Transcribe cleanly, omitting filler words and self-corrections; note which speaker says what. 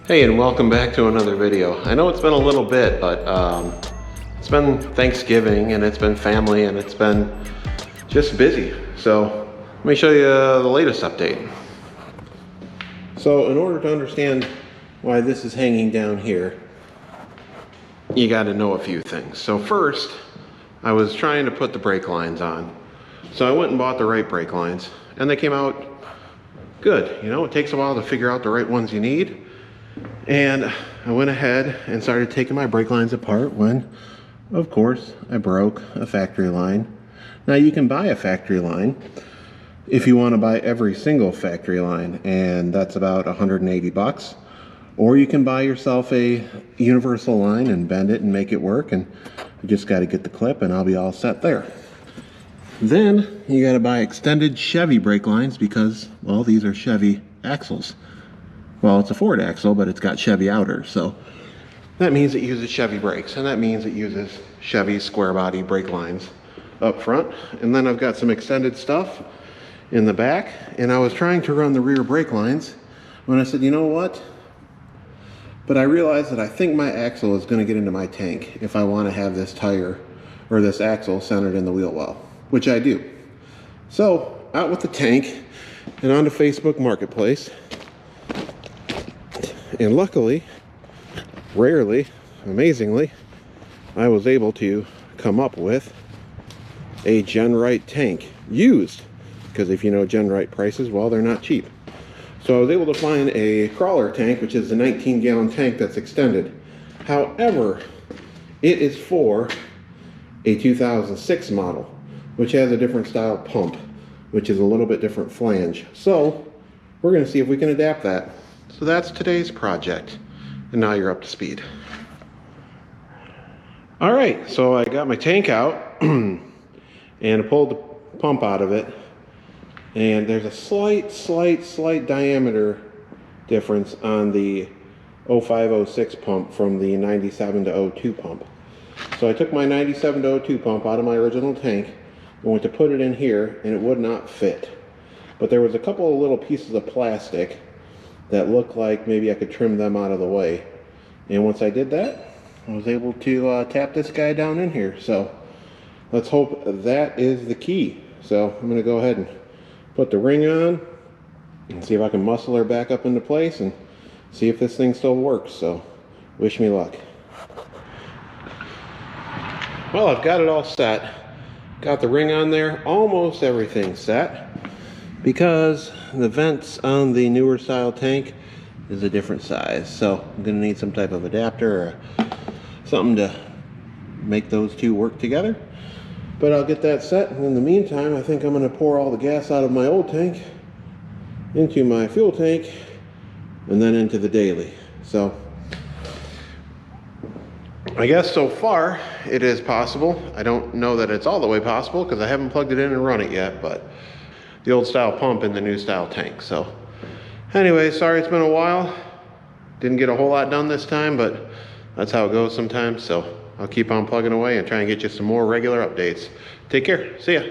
Speaker 1: Hey, and welcome back to another video. I know it's been a little bit, but it's been Thanksgiving and it's been family and it's been just busy. So let me show you the latest update. So in order to understand why this is hanging down here, you got to know a few things. So first, I was trying to put the brake lines on. So I went and bought the right brake lines and they came out good. You know, it takes a while to figure out the right ones you need. And I went ahead and started taking my brake lines apart when, of course, I broke a factory line. Now you can buy a factory line if you want to buy every single factory line, and that's about 180 bucks. Or you can buy yourself a universal line and bend it and make it work, and you just got to get the clip and I'll be all set there. Then you got to buy extended Chevy brake lines because, well, these are Chevy axles. Well, it's a Ford axle, but it's got Chevy outers, so that means it uses Chevy brakes, and that means it uses Chevy square body brake lines up front. And then I've got some extended stuff in the back, and I was trying to run the rear brake lines when I said, you know what? But I realized that I think my axle is going to get into my tank if I want to have this tire or this axle centered in the wheel well, which I do. So out with the tank and onto Facebook Marketplace. And luckily, rarely, amazingly, I was able to come up with a Genrite tank used, because if you know Genrite prices, well, they're not cheap. So I was able to find a crawler tank, which is a 19-gallon tank that's extended. However, it is for a 2006 model, which has a different style pump, which is a little bit different flange. So we're going to see if we can adapt that. So that's today's project, and now you're up to speed. All right, so I got my tank out and I pulled the pump out of it, and there's a slight diameter difference on the 0506 pump from the 97 to 02 pump. So I took my 97 to 02 pump out of my original tank and went to put it in here, and it would not fit. But there was a couple of little pieces of plastic that looked like maybe I could trim them out of the way. And once I did that, I was able to tap this guy down in here. So let's hope that is the key. So I'm gonna go ahead and put the ring on and see if I can muscle her back up into place and see if this thing still works. So wish me luck. Well, I've got it all set. Got the ring on there, almost everything set, because the vents on the newer style tank is a different size. So I'm gonna need some type of adapter or something to make those two work together. But I'll get that set, and in the meantime, I think I'm gonna pour all the gas out of my old tank into my fuel tank and then into the daily. So I guess so far it is possible. I don't know that it's all the way possible because I haven't plugged it in and run it yet, but the old style pump in the new style tank. So anyway, sorry it's been a while. Didn't get a whole lot done this time, but that's how it goes sometimes. So I'll keep on plugging away and try and get you some more regular updates. Take care. See ya.